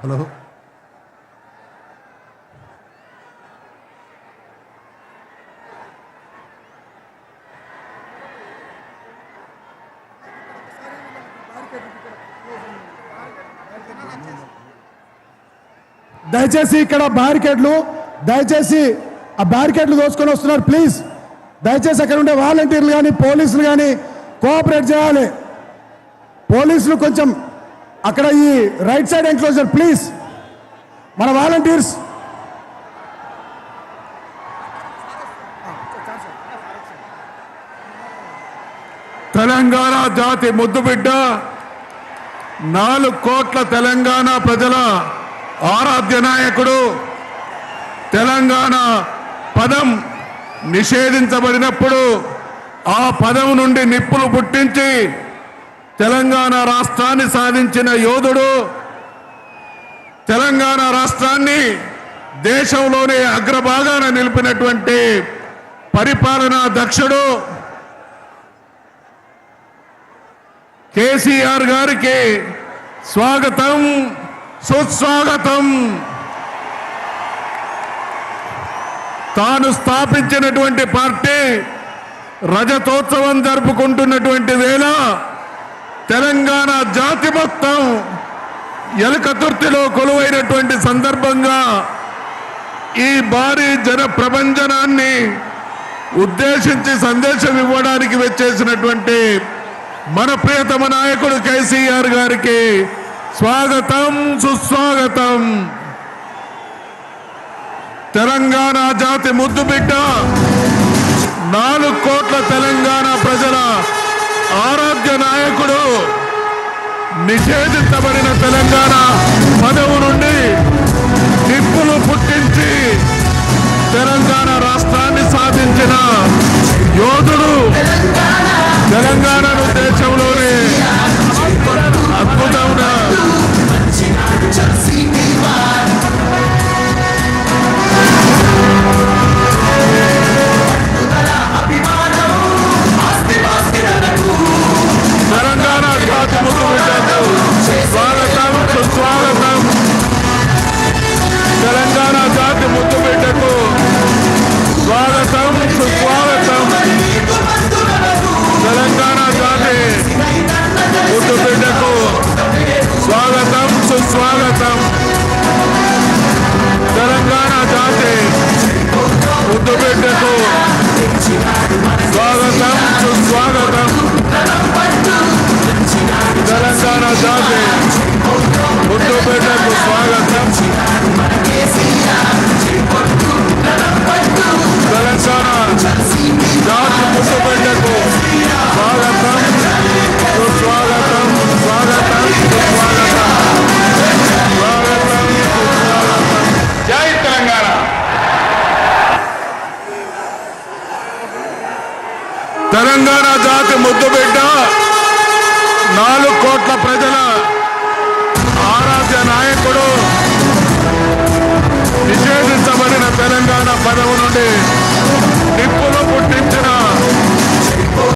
Hello దయచేసి ఇక్కడ బ్యారికేడ్లు దయచేసి ఆ బ్యారికేడ్లు దోసుకొని వస్తున్నారు ప్లీజ్ దయచేసి అక్కడ ఉండే వాలంటీర్లు కానీ పోలీసులు కానీ కోఆపరేట్ చేయాలి పోలీసులు కొంచెం అక్కడ ఈ రైట్ సైడ్ ఎంక్లోజర్ ప్లీజ్ మన వాలంటీర్స్ తెలంగాణ జాతి ముద్దుబిడ్డ 4 కోట్ల తెలంగాణ ప్రజల ఆరాధ్య నాయకుడు తెలంగాణ పదం నిషేధించబడినప్పుడు ఆ పదం నుండి నిప్పులు పుట్టించి తెలంగాణ రాష్ట్రాన్ని సాధించిన యోధుడు తెలంగాణ రాష్ట్రాన్ని దేశంలోనే అగ్రభాగాన నిలిపినటువంటి పరిపాలనా దక్షుడు కేసీఆర్ గారికి స్వాగతం సుస్వాగతం. తాను స్థాపించినటువంటి పార్టీ రజతోత్సవం జరుపుకుంటున్నటువంటి వేళ తెలంగాణ జాతి మొత్తం ఎలకతుర్తిలో కొలువైనటువంటి సందర్భంగా ఈ భారీ జన ప్రభంజనాన్ని ఉద్దేశించి సందేశం ఇవ్వడానికి వచ్చేసినటువంటి మన ప్రియతమ నాయకుడు కేసీఆర్ గారికి స్వాగతం సుస్వాగతం. తెలంగాణ జాతి ముద్దుబిడ్డ 4 కోట్ల తెలంగాణ ప్రజల ఆరాధ్య నాయకుడు నిషేధించబడిన తెలంగాణ పదవు నుండి నిప్పులు పుట్టించి తెలంగాణ రాష్ట్రాన్ని సాధించిన యోధుడు తెలంగాణను దేశంలోనే అద్భుతమైన తెలంగాణ జాతి ముద్దుబిడ్డకు స్వాగతం సుస్వాగతం. తెలంగాణ జాతి ముద్దుబిడ్డకు స్వాగతం సుస్వాగతం. తెలంగాణ జాతి ముద్దుబిడ్డకు స్వాగతం సుస్వాగతం. తెలంగాణ జాతి ముద్దుబిడ్డకు స్వాగతం సుస్వాగతం. తెలంగాణ జాతి ముద్దుబిడ్డకు స్వాగతం. తెలంగాణ జాతి ముద్దుబిడ్డకు స్వాగతం సుస్వాగతం. స్వాగతం సుస్వాగతం. స్వాగతం సుస్వాగతం. జై తెలంగాణ. తెలంగాణ జాతి ముద్దుబిడ్డ 4 కోట్ల ప్రజల